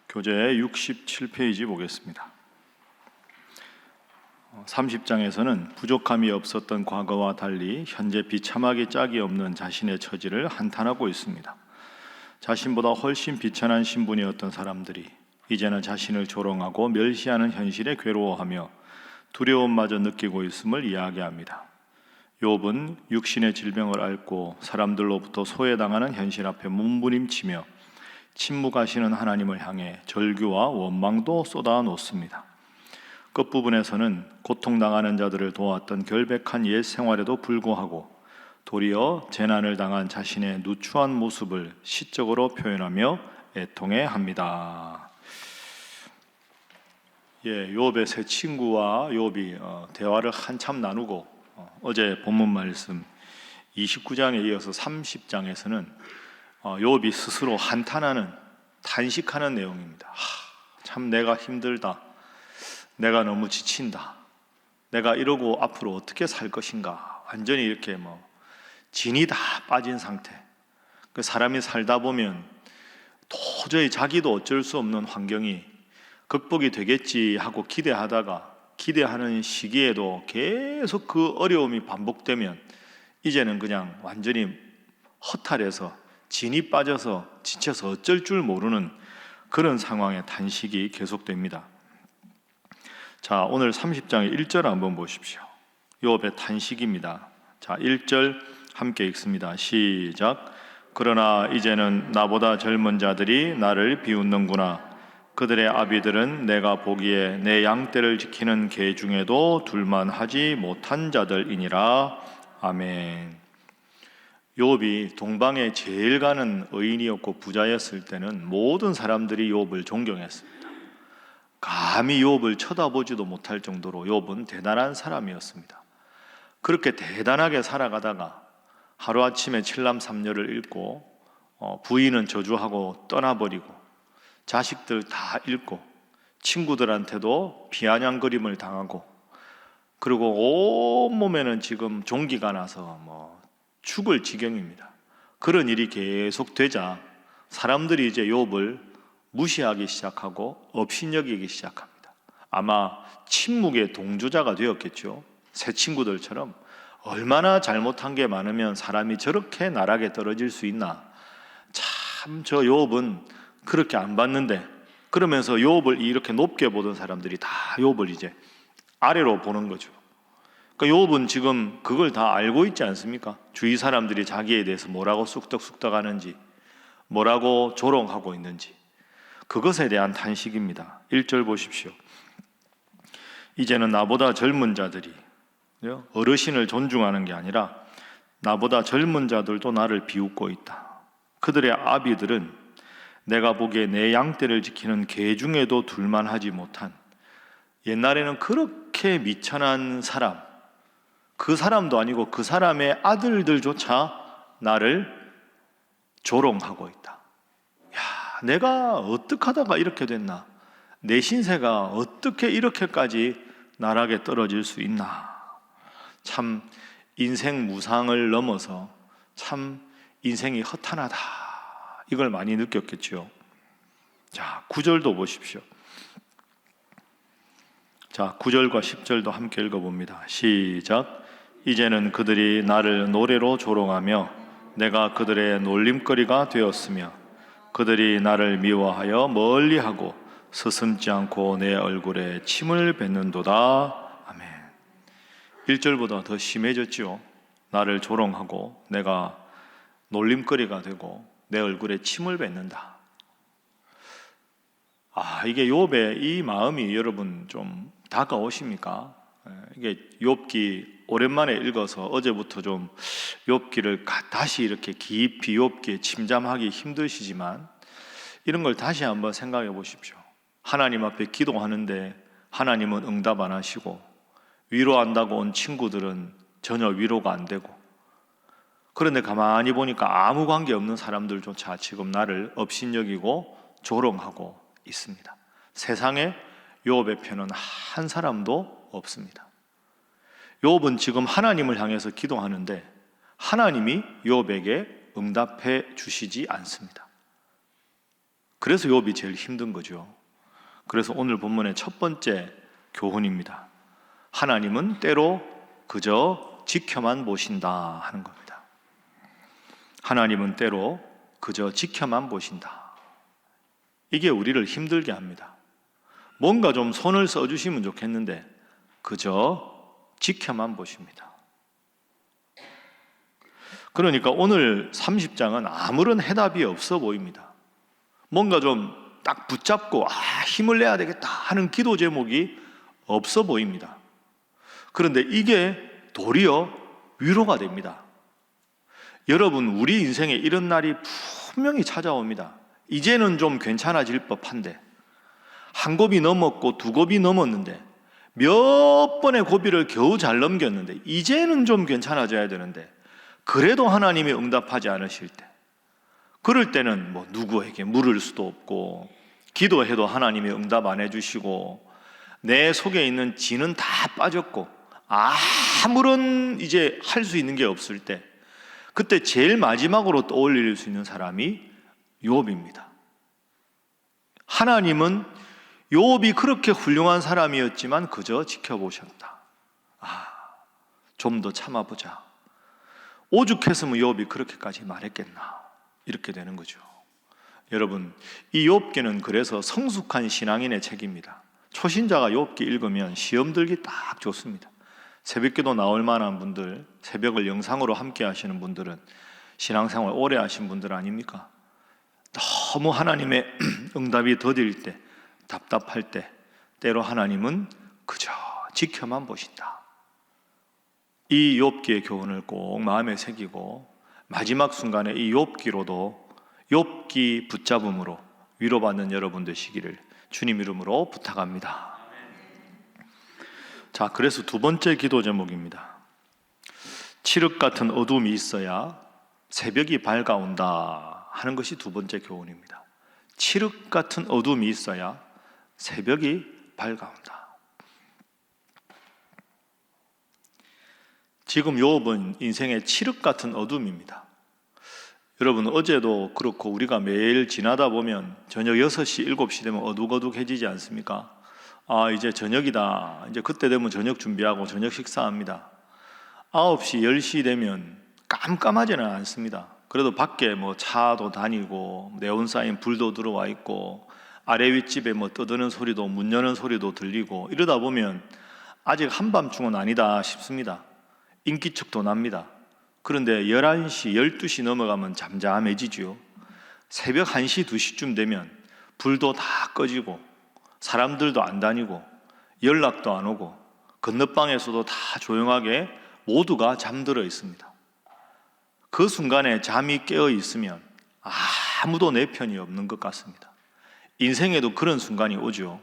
교재 67페이지 보겠습니다. 30장에서는 부족함이 없었던 과거와 달리 현재 비참하기 짝이 없는 자신의 처지를 한탄하고 있습니다. 자신보다 훨씬 비천한 신분이었던 사람들이 이제는 자신을 조롱하고 멸시하는 현실에 괴로워하며 두려움마저 느끼고 있음을 이야기합니다. 욥은 육신의 질병을 앓고 사람들로부터 소외당하는 현실 앞에 몸부림치며 침묵하시는 하나님을 향해 절규와 원망도 쏟아놓습니다. 끝부분에서는 고통당하는 자들을 도왔던 결백한 옛 생활에도 불구하고 도리어 재난을 당한 자신의 누추한 모습을 시적으로 표현하며 애통해합니다. 욥의 세 친구와 욥이 대화를 한참 나누고 어제 본문 말씀 29장에 이어서 30장에서는 욥이 스스로 한탄하는, 탄식하는 내용입니다. 참 내가 힘들다, 내가 너무 지친다, 내가 이러고 앞으로 어떻게 살 것인가, 완전히 이렇게 진이 다 빠진 상태. 그 사람이 살다 보면 도저히 자기도 어쩔 수 없는 환경이 극복이 되겠지 하고 기대하는 시기에도 계속 그 어려움이 반복되면 이제는 그냥 완전히 허탈해서 진이 빠져서 지쳐서 어쩔 줄 모르는 그런 상황의 탄식이 계속됩니다. 자, 오늘 30장의 1절 한번 보십시오. 욥의 탄식입니다. 자, 1절 함께 읽습니다. 시작. 그러나 이제는 나보다 젊은 자들이 나를 비웃는구나. 그들의 아비들은 내가 보기에 내 양떼를 지키는 개 중에도 둘만하지 못한 자들이니라. 아멘. 욥이 동방에 제일 가는 의인이었고 부자였을 때는 모든 사람들이 욥을 존경했습니다. 감히 욥을 쳐다보지도 못할 정도로 욥은 대단한 사람이었습니다. 그렇게 대단하게 살아가다가 하루아침에 칠남삼녀를 잃고 부인은 저주하고 떠나버리고 자식들 다 잃고 친구들한테도 비아냥거림을 당하고 그리고 온몸에는 지금 종기가 나서 죽을 지경입니다. 그런 일이 계속되자 사람들이 이제 욥을 무시하기 시작하고 업신여기기 시작합니다. 아마 침묵의 동조자가 되었겠죠. 새 친구들처럼 얼마나 잘못한 게 많으면 사람이 저렇게 나락에 떨어질 수 있나. 참 저 욥은 그렇게 안 봤는데, 그러면서 욥을 이렇게 높게 보던 사람들이 다 욥을 이제 아래로 보는 거죠. 그러니까 욥은 지금 그걸 다 알고 있지 않습니까? 주위 사람들이 자기에 대해서 뭐라고 쑥덕쑥덕 하는지, 뭐라고 조롱하고 있는지, 그것에 대한 탄식입니다. 1절 보십시오. 이제는 나보다 젊은 자들이, 어르신을 존중하는 게 아니라 나보다 젊은 자들도 나를 비웃고 있다. 그들의 아비들은 내가 보기에 내 양떼를 지키는 개 중에도 둘만하지 못한, 옛날에는 그렇게 미천한 사람, 그 사람도 아니고 그 사람의 아들들조차 나를 조롱하고 있다. 야, 내가 어떻게 하다가 이렇게 됐나? 내 신세가 어떻게 이렇게까지 나락에 떨어질 수 있나? 참 인생 무상을 넘어서 참 인생이 허탄하다, 이걸 많이 느꼈겠죠. 자, 9절도 보십시오. 자, 9절과 10절도 함께 읽어봅니다. 시작. 이제는 그들이 나를 노래로 조롱하며 내가 그들의 놀림거리가 되었으며 그들이 나를 미워하여 멀리하고 서슴지 않고 내 얼굴에 침을 뱉는도다. 아멘. 1절보다 더 심해졌지요. 나를 조롱하고 내가 놀림거리가 되고 내 얼굴에 침을 뱉는다. 이게 욥의 이 마음이 여러분 좀 다가오십니까? 이게 욥기 오랜만에 읽어서 어제부터 좀 욥기를 다시 이렇게 깊이 욥기에 침잠하기 힘드시지만 이런 걸 다시 한번 생각해 보십시오. 하나님 앞에 기도하는데 하나님은 응답 안 하시고 위로한다고 온 친구들은 전혀 위로가 안 되고, 그런데 가만히 보니까 아무 관계 없는 사람들조차 지금 나를 업신여기고 조롱하고 있습니다. 세상에 욥의 편은 한 사람도 없습니다. 욥은 지금 하나님을 향해서 기도하는데 하나님이 욥에게 응답해 주시지 않습니다. 그래서 욥이 제일 힘든 거죠. 그래서 오늘 본문의 첫 번째 교훈입니다. 하나님은 때로 그저 지켜만 보신다 하는 겁니다. 하나님은 때로 그저 지켜만 보신다. 이게 우리를 힘들게 합니다. 뭔가 좀 손을 써주시면 좋겠는데 그저 지켜만 보십니다. 그러니까 오늘 30장은 아무런 해답이 없어 보입니다. 뭔가 좀 딱 붙잡고 힘을 내야 되겠다 하는 기도 제목이 없어 보입니다. 그런데 이게 도리어 위로가 됩니다. 여러분, 우리 인생에 이런 날이 분명히 찾아옵니다. 이제는 좀 괜찮아질 법한데, 한 곱이 넘었고 두 곱이 넘었는데, 몇 번의 고비를 겨우 잘 넘겼는데 이제는 좀 괜찮아져야 되는데, 그래도 하나님이 응답하지 않으실 때, 그럴 때는 뭐 누구에게 물을 수도 없고, 기도해도 하나님이 응답 안 해주시고, 내 속에 있는 진은 다 빠졌고 아무런 이제 할 수 있는 게 없을 때, 그때 제일 마지막으로 떠올릴 수 있는 사람이 욥입니다. 하나님은 욥이 그렇게 훌륭한 사람이었지만 그저 지켜보셨다. 좀 더 참아보자. 오죽했으면 욥이 그렇게까지 말했겠나, 이렇게 되는 거죠. 여러분, 이 욥기는 그래서 성숙한 신앙인의 책입니다. 초신자가 욥기 읽으면 시험 들기 딱 좋습니다. 새벽기도 나올 만한 분들, 새벽을 영상으로 함께 하시는 분들은 신앙생활 오래 하신 분들 아닙니까? 너무 하나님의 응답이 더딜 때, 답답할 때, 때로 하나님은 그저 지켜만 보신다. 이 욥기의 교훈을 꼭 마음에 새기고 마지막 순간에 이 욥기로도 욥기 붙잡음으로 위로받는 여러분 되시기를 주님 이름으로 부탁합니다. 자, 그래서 두 번째 기도 제목입니다. 칠흑 같은 어둠이 있어야 새벽이 밝아온다 하는 것이 두 번째 교훈입니다. 칠흑 같은 어둠이 있어야 새벽이 밝아온다. 지금 욥은 인생의 칠흑 같은 어둠입니다. 여러분, 어제도 그렇고 우리가 매일 지나다 보면 저녁 6시, 7시 되면 어둑어둑해지지 않습니까? 이제 저녁이다. 이제 그때 되면 저녁 준비하고 저녁 식사합니다. 9시, 10시 되면 깜깜하지는 않습니다. 그래도 밖에 뭐 차도 다니고 네온사인 불도 들어와 있고 아래 윗집에 뭐 떠드는 소리도, 문 여는 소리도 들리고 이러다 보면 아직 한밤중은 아니다 싶습니다. 인기척도 납니다. 그런데 11시, 12시 넘어가면 잠잠해지죠. 새벽 1시, 2시쯤 되면 불도 다 꺼지고 사람들도 안 다니고 연락도 안 오고 건너방에서도 다 조용하게 모두가 잠들어 있습니다. 그 순간에 잠이 깨어 있으면 아무도 내 편이 없는 것 같습니다. 인생에도 그런 순간이 오죠.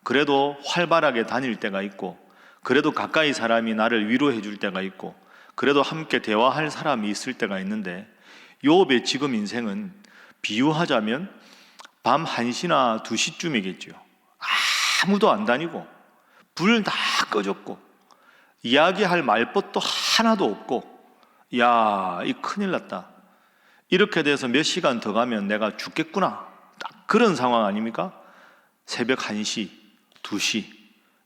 그래도 활발하게 다닐 때가 있고, 그래도 가까이 사람이 나를 위로해 줄 때가 있고, 그래도 함께 대화할 사람이 있을 때가 있는데, 욥의 지금 인생은 비유하자면 밤 1시나 2시쯤이겠죠. 아무도 안 다니고 불 다 꺼졌고 이야기할 말벗도 하나도 없고, 야, 이 큰일 났다. 이렇게 돼서 몇 시간 더 가면 내가 죽겠구나. 딱 그런 상황 아닙니까? 새벽 1시, 2시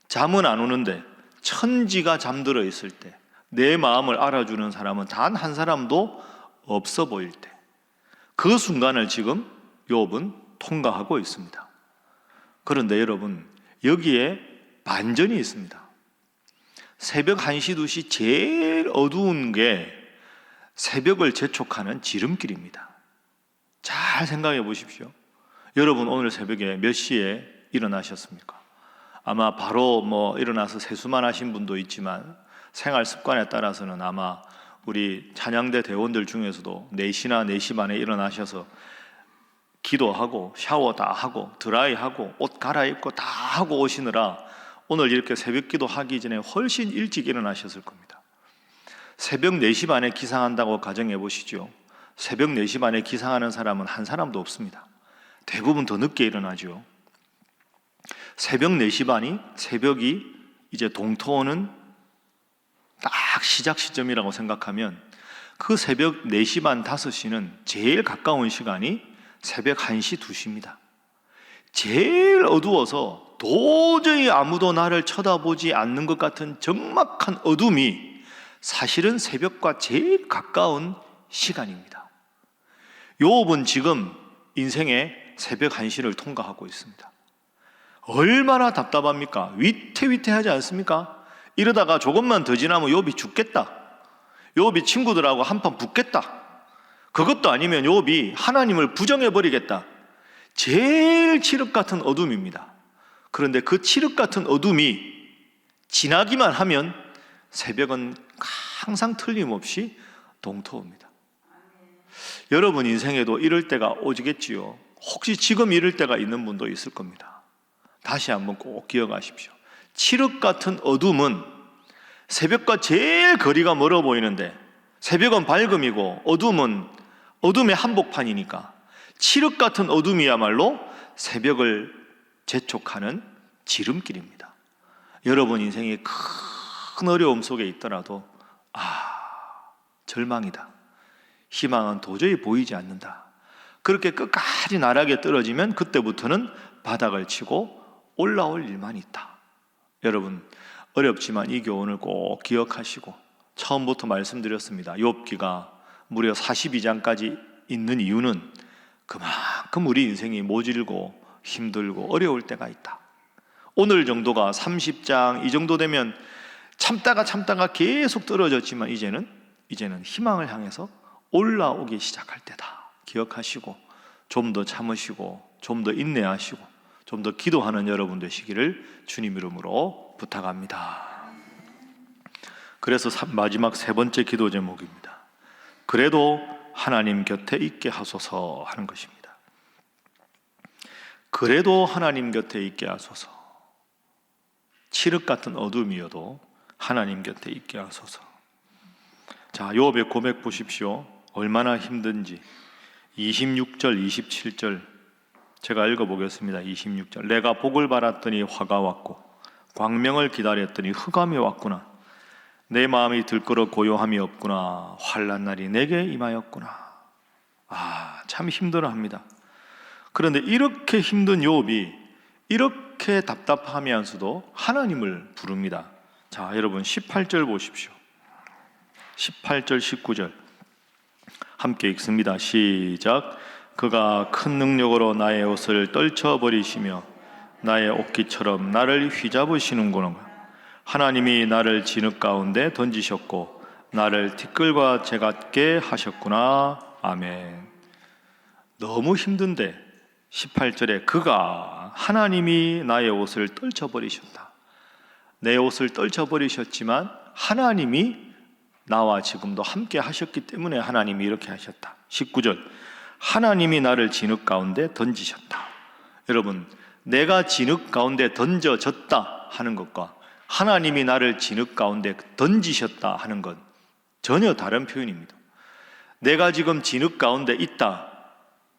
잠은 안 오는데 천지가 잠들어 있을 때, 내 마음을 알아주는 사람은 단 한 사람도 없어 보일 때, 그 순간을 지금 욥은 통과하고 있습니다. 그런데 여러분, 여기에 반전이 있습니다. 새벽 1시, 2시 제일 어두운 게 새벽을 재촉하는 지름길입니다. 잘 생각해 보십시오. 여러분, 오늘 새벽에 몇 시에 일어나셨습니까? 아마 바로 일어나서 세수만 하신 분도 있지만 생활 습관에 따라서는 아마 우리 찬양대 대원들 중에서도 4시나 4시 반에 일어나셔서 기도하고 샤워 다 하고 드라이하고 옷 갈아입고 다 하고 오시느라 오늘 이렇게 새벽 기도 하기 전에 훨씬 일찍 일어나셨을 겁니다. 새벽 4시 반에 기상한다고 가정해 보시죠. 새벽 4시 반에 기상하는 사람은 한 사람도 없습니다. 대부분 더 늦게 일어나죠. 새벽 4시 반이, 새벽이 이제 동토는 딱 시작 시점이라고 생각하면 그 새벽 4시 반, 5시는 제일 가까운 시간이 새벽 1시, 2시입니다. 제일 어두워서 도저히 아무도 나를 쳐다보지 않는 것 같은 적막한 어둠이 사실은 새벽과 제일 가까운 시간입니다. 욥은 지금 인생의 새벽 1시를 통과하고 있습니다. 얼마나 답답합니까? 위태위태하지 않습니까? 이러다가 조금만 더 지나면 욥이 죽겠다. 욥이 친구들하고 한판 붙겠다. 그것도 아니면 욥이 하나님을 부정해버리겠다. 제일 칠흑 같은 어둠입니다. 그런데 그 칠흑 같은 어둠이 지나기만 하면 새벽은 항상 틀림없이 동토입니다. 여러분 인생에도 이럴 때가 오지겠지요. 혹시 지금 이럴 때가 있는 분도 있을 겁니다. 다시 한번 꼭 기억하십시오. 칠흑 같은 어둠은 새벽과 제일 거리가 멀어 보이는데, 새벽은 밝음이고 어둠은 어둠의 한복판이니까 칠흑 같은 어둠이야말로 새벽을 재촉하는 지름길입니다. 여러분 인생이 큰 어려움 속에 있더라도 절망이다, 희망은 도저히 보이지 않는다, 그렇게 끝까지 나락에 떨어지면 그때부터는 바닥을 치고 올라올 일만 있다. 여러분 어렵지만 이 교훈을 꼭 기억하시고, 처음부터 말씀드렸습니다. 욥기가 무려 42장까지 있는 이유는 그만큼 우리 인생이 모질고 힘들고 어려울 때가 있다. 오늘 정도가 30장 이 정도 되면 참다가 계속 떨어졌지만 이제는 희망을 향해서 올라오기 시작할 때다. 기억하시고 좀 더 참으시고 좀 더 인내하시고 좀 더 기도하는 여러분 되시기를 주님 이름으로 부탁합니다. 그래서 마지막 세 번째 기도 제목입니다. 그래도 하나님 곁에 있게 하소서 하는 것입니다. 그래도 하나님 곁에 있게 하소서. 칠흑 같은 어둠이어도 하나님 곁에 있게 하소서. 자, 욥의 고백 보십시오. 얼마나 힘든지. 26절, 27절 제가 읽어보겠습니다. 26절. 내가 복을 바랐더니 화가 왔고 광명을 기다렸더니 흑암이 왔구나. 내 마음이 들끓어 고요함이 없구나. 환난 날이 내게 임하였구나. 참 힘들어합니다. 그런데 이렇게 힘든 욥이 이렇게 답답하면서도 하나님을 부릅니다. 자, 여러분 18절 보십시오. 18절 19절 함께 읽습니다. 시작. 그가 큰 능력으로 나의 옷을 떨쳐버리시며 나의 옷깃처럼 나를 휘잡으시는구나. 하나님이 나를 진흙 가운데 던지셨고 나를 티끌과 재같게 하셨구나. 아멘. 너무 힘든데 18절에 그가 하나님이 나의 옷을 떨쳐버리셨다. 내 옷을 떨쳐버리셨지만 하나님이 나와 지금도 함께 하셨기 때문에 하나님이 이렇게 하셨다. 19절 하나님이 나를 진흙 가운데 던지셨다. 여러분 내가 진흙 가운데 던져졌다 하는 것과 하나님이 나를 진흙 가운데 던지셨다 하는 건 전혀 다른 표현입니다. 내가 지금 진흙 가운데 있다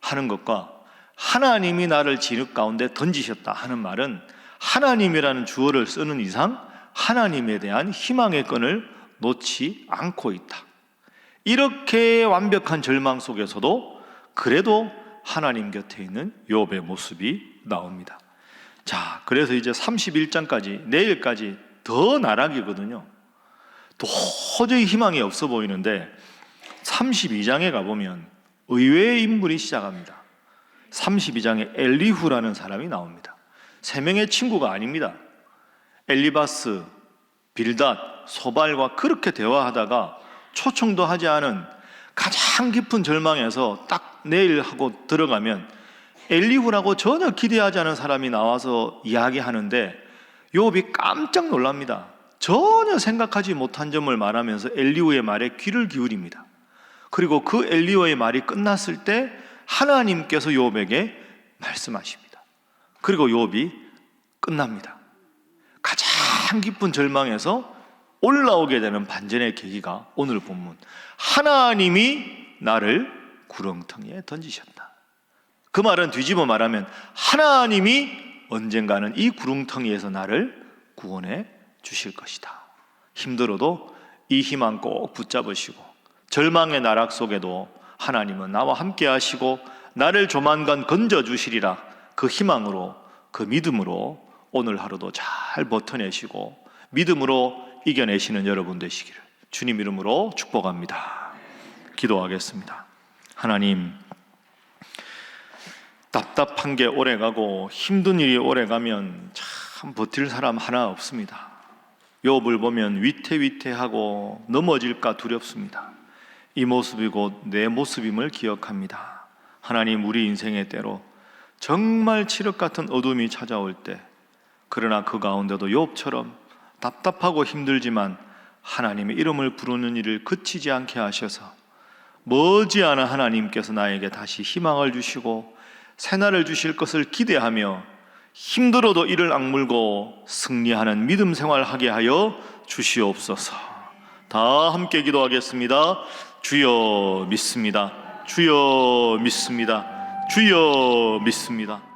하는 것과 하나님이 나를 진흙 가운데 던지셨다 하는 말은 하나님이라는 주어를 쓰는 이상 하나님에 대한 희망의 끈을 놓지 않고 있다. 이렇게 완벽한 절망 속에서도 그래도 하나님 곁에 있는 욥의 모습이 나옵니다. 자, 그래서 이제 31장까지 내일까지 더 나락이거든요. 도저히 희망이 없어 보이는데 32장에 가보면 의외의 인물이 시작합니다. 32장에 엘리후라는 사람이 나옵니다. 세 명의 친구가 아닙니다. 엘리바스, 빌닷, 소발과 그렇게 대화하다가 초청도 하지 않은 가장 깊은 절망에서 딱 내일 하고 들어가면 엘리후라고 전혀 기대하지 않은 사람이 나와서 이야기하는데 욥이 깜짝 놀랍니다. 전혀 생각하지 못한 점을 말하면서 엘리후의 말에 귀를 기울입니다. 그리고 그 엘리후의 말이 끝났을 때 하나님께서 욥에게 말씀하십니다. 그리고 욥이 끝납니다. 가장 깊은 절망에서 올라오게 되는 반전의 계기가 오늘 본문 하나님이 나를 구렁텅이에 던지셨다. 그 말은 뒤집어 말하면 하나님이 언젠가는 이 구렁텅이에서 나를 구원해 주실 것이다. 힘들어도 이 희망 꼭 붙잡으시고 절망의 나락 속에도 하나님은 나와 함께 하시고 나를 조만간 건져주시리라 그 희망으로, 그 믿음으로 오늘 하루도 잘 버텨내시고 믿음으로 이겨내시는 여러분 되시기를 주님 이름으로 축복합니다. 기도하겠습니다. 하나님, 답답한 게 오래가고 힘든 일이 오래가면 참 버틸 사람 하나 없습니다. 욥을 보면 위태위태하고 넘어질까 두렵습니다. 이 모습이 곧 내 모습임을 기억합니다. 하나님, 우리 인생의 때로 정말 칠흑 같은 어둠이 찾아올 때, 그러나 그 가운데도 욥처럼 답답하고 힘들지만 하나님의 이름을 부르는 일을 그치지 않게 하셔서 머지않아 하나님께서 나에게 다시 희망을 주시고 새날을 주실 것을 기대하며 힘들어도 이를 악물고 승리하는 믿음 생활하게 하여 주시옵소서. 다 함께 기도하겠습니다. 주여 믿습니다. 주여 믿습니다. 주여 믿습니다.